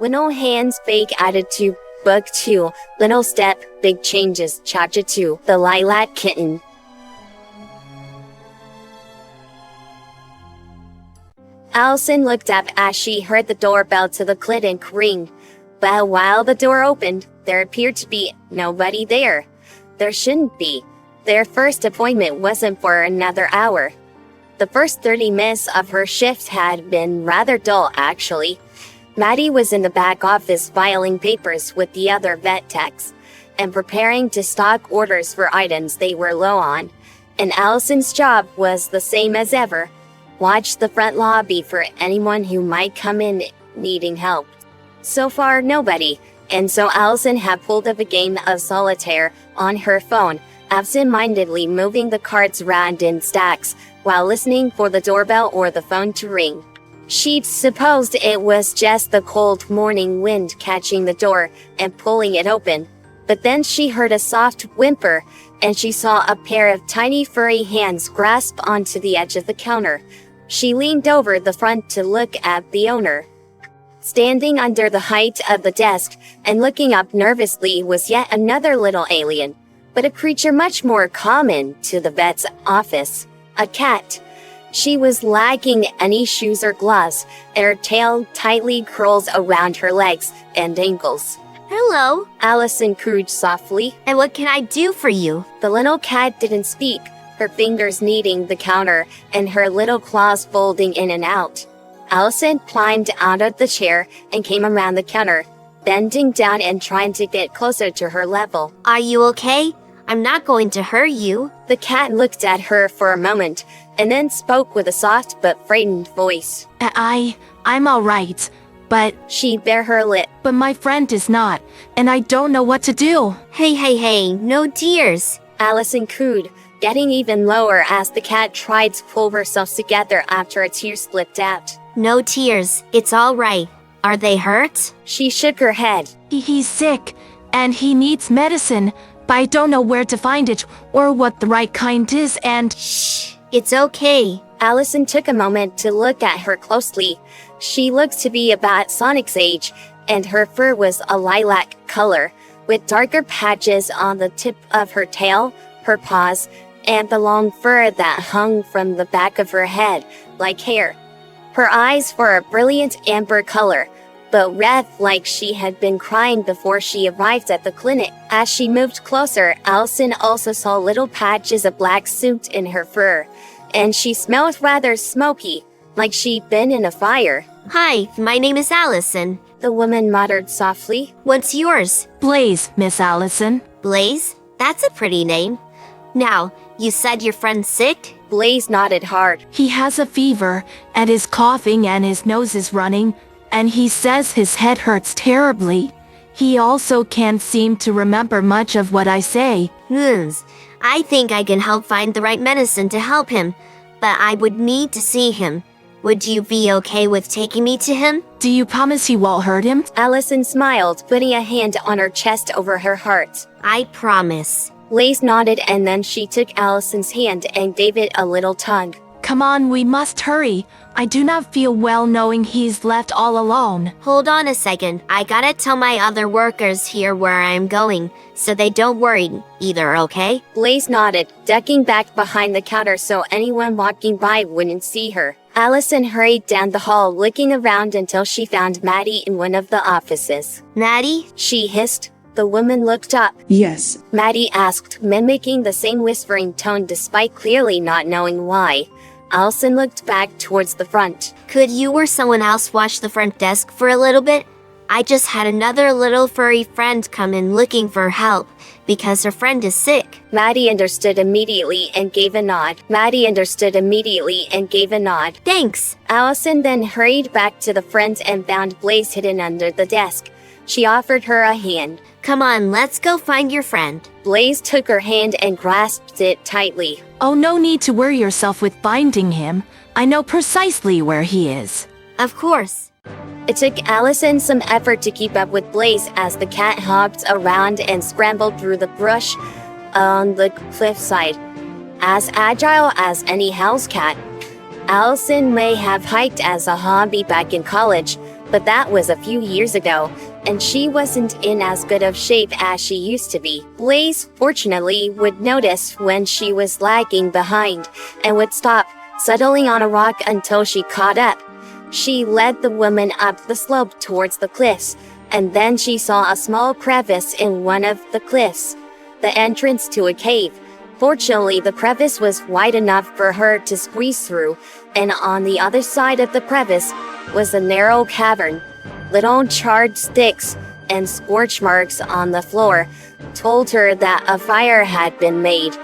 Little Hands Big Attitude, Book 2, Little Step, Big Changes, Chapter 2, The Lilac Kitten. Allison looked up as she heard the doorbell to the clinic ring. But while the door opened, there appeared to be nobody there. There shouldn't be. Their first appointment wasn't for another hour. The first 30 minutes of her shift had been rather dull, actually. Maddie was in the back office filing papers with the other vet techs and preparing to stock orders for items they were low on. And Allison's job was the same as ever. Watch the front lobby for anyone who might come in needing help. So far, nobody, and so Allison had pulled up a game of solitaire on her phone, absent-mindedly moving the cards around in stacks while listening for the doorbell or the phone to ring. She'd supposed it was just the cold morning wind catching the door and pulling it open, but then she heard a soft whimper, and she saw a pair of tiny furry hands grasp onto the edge of the counter. She leaned over the front to look at the owner. Standing under the height of the desk and looking up nervously was yet another little alien, but a creature much more common to the vet's office, a cat. She was lacking any shoes or gloves, and her tail tightly curls around her legs and ankles. Hello, Allison cooed softly. And what can I do for you? The little cat didn't speak, her fingers kneading the counter and her little claws folding in and out. Allison climbed out of the chair and came around the counter, bending down and trying to get closer to her level. Are you okay? I'm not going to hurt you. The cat looked at her for a moment and then spoke with a soft but frightened voice. I'm all right, but she bare her lip. But my friend is not, and I don't know what to do. Hey, no tears. Allison cooed, getting even lower as the cat tried to pull herself together after a tear slipped out. No tears, it's all right. Are they hurt? She shook her head. He's sick, and he needs medicine, but I don't know where to find it or what the right kind is, and… Shh, it's okay. Allison took a moment to look at her closely. She looked to be about Sonic's age, and her fur was a lilac color, with darker patches on the tip of her tail, her paws, and the long fur that hung from the back of her head, like hair. Her eyes were a brilliant amber color, but red like she had been crying before she arrived at the clinic. As she moved closer, Allison also saw little patches of black soot in her fur, and she smelled rather smoky, like she'd been in a fire. Hi, my name is Allison. The woman muttered softly. What's yours? Blaze, Miss Allison. Blaze? That's a pretty name. Now, you said your friend's sick? Blaze nodded hard. He has a fever, and is coughing, and his nose is running, and he says his head hurts terribly. He also can't seem to remember much of what I say. I think I can help find the right medicine to help him, but I would need to see him. Would you be okay with taking me to him? Do you promise he won't hurt him? Allison smiled, putting a hand on her chest over her heart. I promise. Blaze nodded, and then she took Allison's hand and gave it a little tug. Come on, we must hurry. I do not feel well knowing he's left all alone. Hold on a second. I gotta tell my other workers here where I'm going, so they don't worry either, okay? Blaze nodded, ducking back behind the counter so anyone walking by wouldn't see her. Allison hurried down the hall, looking around until she found Maddie in one of the offices. Maddie? She hissed. The woman looked up. Yes. Maddie asked, mimicking the same whispering tone despite clearly not knowing why. Allison looked back towards the front. Could you or someone else watch the front desk for a little bit? I just had another little furry friend come in looking for help because her friend is sick. Maddie understood immediately and gave a nod. Thanks. Allison then hurried back to the front and found Blaze hidden under the desk. She offered her a hand. Come on, let's go find your friend. Blaze took her hand and grasped it tightly. Oh, no need to worry yourself with finding him. I know precisely where he is. Of course. It took Allison some effort to keep up with Blaze as the cat hopped around and scrambled through the brush on the cliffside. As agile as any house cat, Allison may have hiked as a hobby back in college, but that was a few years ago, and she wasn't in as good of shape as she used to be. Blaze, fortunately, would notice when she was lagging behind and would stop, settling on a rock until she caught up. She led the woman up the slope towards the cliffs, and then she saw a small crevice in one of the cliffs, the entrance to a cave. Fortunately, the crevice was wide enough for her to squeeze through, and on the other side of the crevice was a narrow cavern. Little charred sticks and scorch marks on the floor told her that a fire had been made.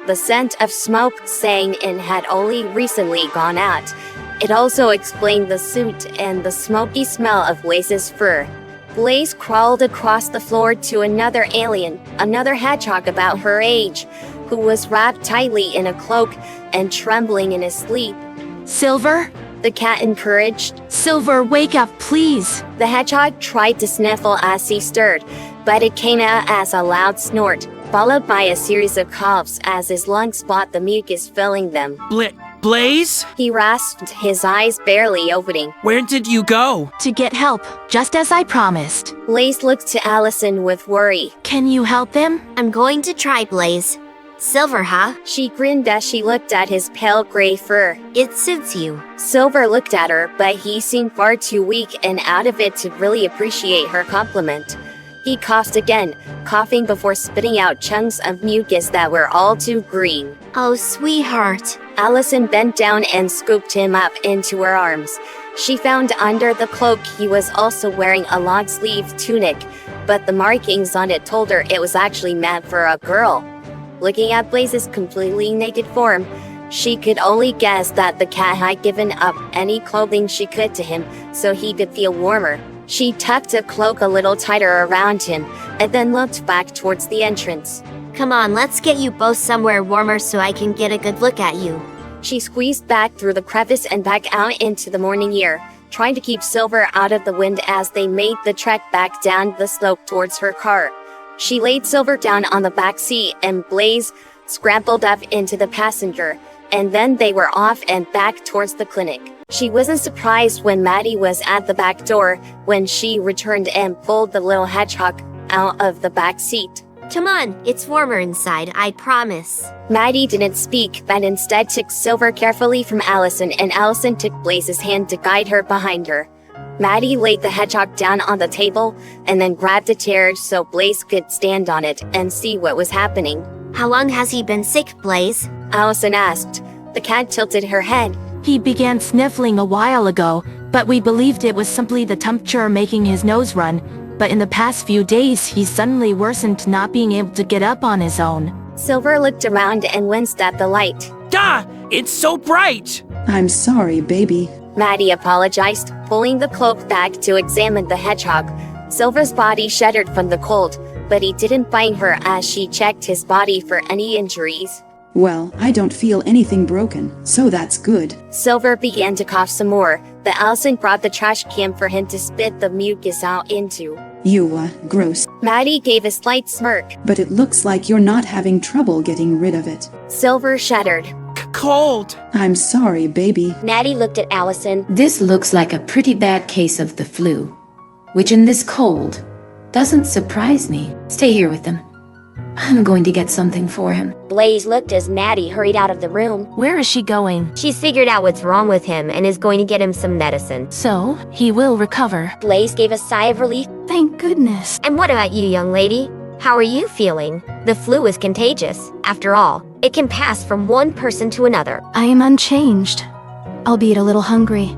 The scent of smoke sang and had only recently gone out. It also explained the soot and the smoky smell of Blaze's fur. Blaze crawled across the floor to another alien, another hedgehog about her age, who was wrapped tightly in a cloak and trembling in his sleep. Silver? The cat encouraged. Silver, wake up, please. The hedgehog tried to sniffle as he stirred, but it came out as a loud snort, followed by a series of coughs as his lungs fought the mucus filling them. Blaze? He rasped, his eyes barely opening. Where did you go? To get help, just as I promised. Blaze looked to Allison with worry. Can you help them? I'm going to try, Blaze. Silver, huh? She grinned as she looked at his pale gray fur. It suits you. Silver looked at her, but he seemed far too weak and out of it to really appreciate her compliment. He coughed again, coughing before spitting out chunks of mucus that were all too green. Oh, sweetheart. Allison bent down and scooped him up into her arms. She found under the cloak he was also wearing a long-sleeved tunic, but the markings on it told her it was actually meant for a girl. Looking at Blaze's completely naked form, she could only guess that the cat had given up any clothing she could to him so he could feel warmer. She tucked a cloak a little tighter around him and then looked back towards the entrance. Come on, let's get you both somewhere warmer so I can get a good look at you. She squeezed back through the crevice and back out into the morning air, trying to keep Silver out of the wind as they made the trek back down the slope towards her car. She laid Silver down on the back seat and Blaze scrambled up into the passenger, and then they were off and back towards the clinic. She wasn't surprised when Maddie was at the back door when she returned and pulled the little hedgehog out of the back seat. Come on, it's warmer inside, I promise. Maddie didn't speak, but instead took Silver carefully from Allison, and Allison took Blaze's hand to guide her behind her. Maddie laid the hedgehog down on the table and then grabbed a chair so Blaze could stand on it and see what was happening. How long has he been sick, Blaze? Allison asked. The cat tilted her head. He began sniffling a while ago, but we believed it was simply the temperature making his nose run. But in the past few days, he suddenly worsened to not being able to get up on his own. Silver looked around and winced at the light. Gah! It's so bright! I'm sorry, baby. Maddie apologized, pulling the cloak back to examine the hedgehog. Silver's body shuddered from the cold, but he didn't bite her as she checked his body for any injuries. Well, I don't feel anything broken, so that's good. Silver began to cough some more, but Allison brought the trash can for him to spit the mucus out into. Gross. Maddie gave a slight smirk. But it looks like you're not having trouble getting rid of it. Silver shuddered. Cold! I'm sorry, baby. Maddie looked at Allison. This looks like a pretty bad case of the flu, which in this cold doesn't surprise me. Stay here with him. I'm going to get something for him. Blaze looked as Maddie hurried out of the room. Where is she going? She's figured out what's wrong with him and is going to get him some medicine. So, he will recover. Blaze gave a sigh of relief. Thank goodness. And what about you, young lady? How are you feeling? The flu is contagious. After all, it can pass from one person to another. I am unchanged, albeit a little hungry.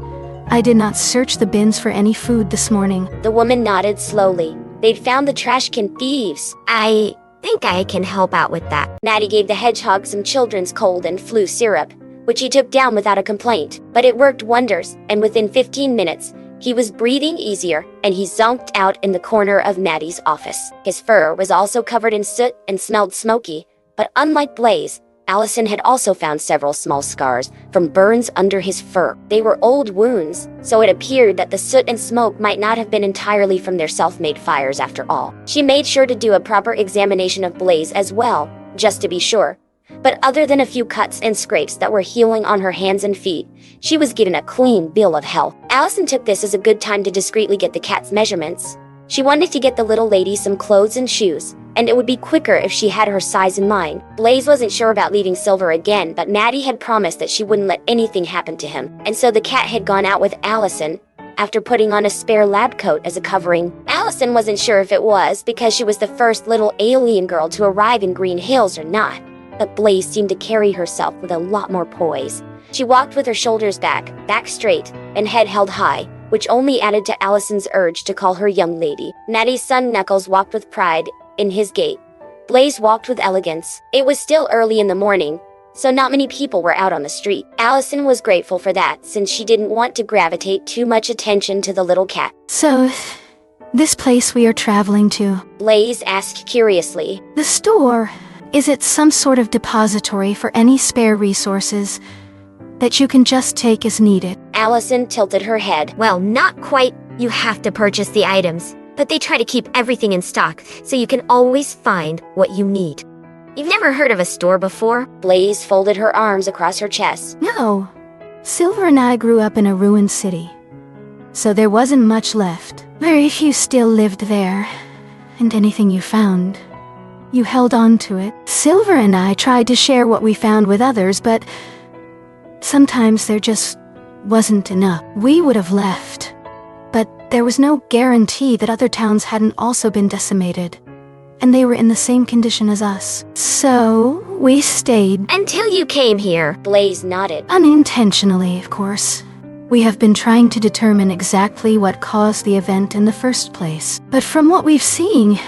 I did not search the bins for any food this morning. The woman nodded slowly. They'd found the trash can thieves. I think I can help out with that. Maddie gave the hedgehog some children's cold and flu syrup, which he took down without a complaint. But it worked wonders, and within 15 minutes, he was breathing easier, and he zonked out in the corner of Maddie's office. His fur was also covered in soot and smelled smoky, but unlike Blaze, Allison had also found several small scars from burns under his fur. They were old wounds, so it appeared that the soot and smoke might not have been entirely from their self-made fires after all. She made sure to do a proper examination of Blaze as well, just to be sure, But other than a few cuts and scrapes that were healing on her hands and feet, she was given a clean bill of health. Allison took this as a good time to discreetly get the cat's measurements. She wanted to get the little lady some clothes and shoes, and it would be quicker if she had her size in mind. Blaze wasn't sure about leaving Silver again, but Maddie had promised that she wouldn't let anything happen to him, and so the cat had gone out with Allison after putting on a spare lab coat as a covering. Allison wasn't sure if it was because she was the first little alien girl to arrive in Green Hills or not, but Blaze seemed to carry herself with a lot more poise. She walked with her shoulders back straight, and head held high, which only added to Allison's urge to call her young lady. Maddie's son Knuckles walked with pride in his gait. Blaze walked with elegance. It was still early in the morning, so not many people were out on the street. Allison was grateful for that, since she didn't want to gravitate too much attention to the little cat. So, this place we are traveling to, Blaze asked curiously. the store, is it some sort of depository for any spare resources that you can just take as needed? Allison tilted her head. Well, not quite. You have to purchase the items, but they try to keep everything in stock so you can always find what you need. You've never heard of a store before? Blaze folded her arms across her chest. No. Silver and I grew up in a ruined city, so there wasn't much left. Very few still lived there, and anything you found, you held on to it. Silver and I tried to share what we found with others, but sometimes there just wasn't enough. We would have left, but there was no guarantee that other towns hadn't also been decimated, and they were in the same condition as us. So, we stayed. Until you came here. Blaze nodded. Unintentionally, of course. We have been trying to determine exactly what caused the event in the first place. But from what we've seen,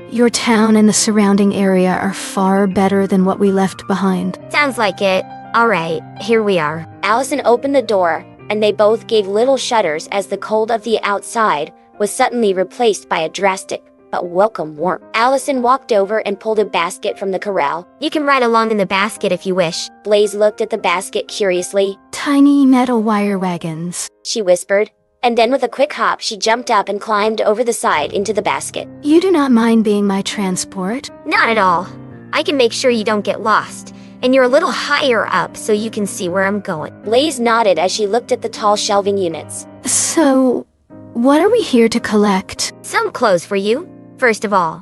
your town and the surrounding area are far better than what we left behind. Sounds like it. All right, here we are. Allison opened the door, and they both gave little shudders as the cold of the outside was suddenly replaced by a drastic but welcome warmth. Allison walked over and pulled a basket from the corral. You can ride along in the basket if you wish. Blaze looked at the basket curiously. Tiny metal wire wagons. She whispered, and then with a quick hop she jumped up and climbed over the side into the basket. You do not mind being my transport? Not at all. I can make sure you don't get lost. And you're a little higher up so you can see where I'm going. Blaze nodded as she looked at the tall shelving units. So, what are we here to collect? Some clothes for you, first of all.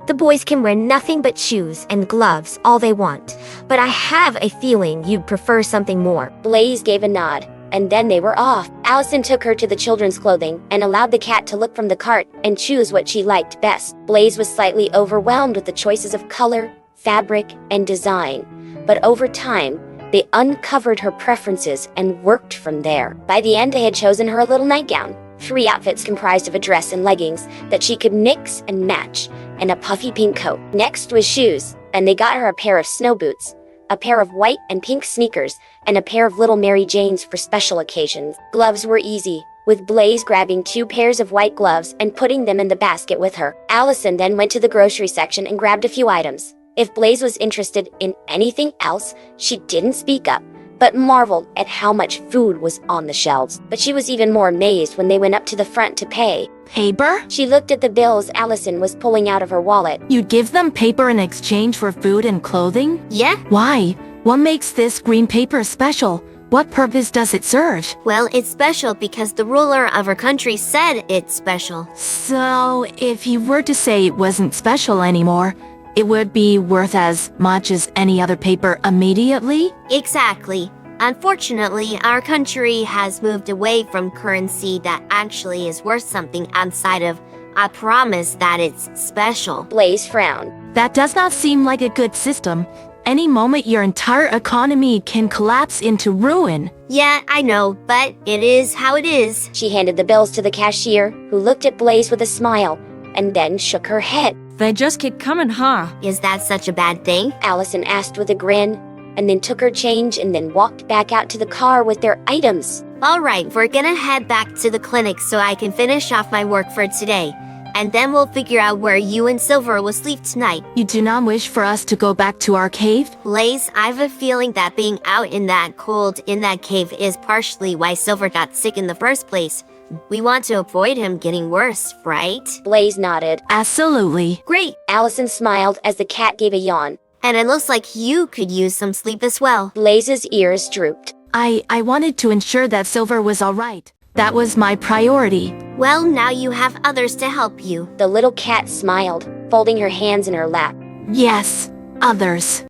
The boys can wear nothing but shoes and gloves all they want, but I have a feeling you'd prefer something more. Blaze gave a nod, and then they were off. Allison took her to the children's clothing and allowed the cat to look from the cart and choose what she liked best. Blaze was slightly overwhelmed with the choices of color, fabric, and design, but over time, they uncovered her preferences and worked from there. By the end, they had chosen her a little nightgown, 3 outfits comprised of a dress and leggings that she could mix and match, and a puffy pink coat. Next was shoes, and they got her a pair of snow boots, a pair of white and pink sneakers, and a pair of little Mary Janes for special occasions. Gloves were easy, with Blaze grabbing 2 pairs of white gloves and putting them in the basket with her. Allison then went to the grocery section and grabbed a few items. If Blaze was interested in anything else, she didn't speak up, but marveled at how much food was on the shelves. But she was even more amazed when they went up to the front to pay. Paper? She looked at the bills Allison was pulling out of her wallet. You'd give them paper in exchange for food and clothing? Yeah? Why? What makes this green paper special? What purpose does it serve? Well, it's special because the ruler of our country said it's special. So, if you were to say it wasn't special anymore, it would be worth as much as any other paper immediately? Exactly. Unfortunately, our country has moved away from currency that actually is worth something outside of a promise that it's special. Blaze frowned. That does not seem like a good system. Any moment your entire economy can collapse into ruin. Yeah, I know, but it is how it is. She handed the bills to the cashier, who looked at Blaze with a smile, and then shook her head. They just keep coming, huh? Is that such a bad thing? Allison asked with a grin, and then took her change and then walked back out to the car with their items. All right, we're gonna head back to the clinic so I can finish off my work for today. And then we'll figure out where you and Silver will sleep tonight. You do not wish for us to go back to our cave? Blaze, I have a feeling that being out in that cold in that cave is partially why Silver got sick in the first place. We want to avoid him getting worse, right? Blaze nodded. Absolutely. Great. Allison smiled as the cat gave a yawn. And it looks like you could use some sleep as well. Blaze's ears drooped. I wanted to ensure that Silver was alright. That was my priority. Well, now you have others to help you. The little cat smiled, folding her hands in her lap. Yes, others.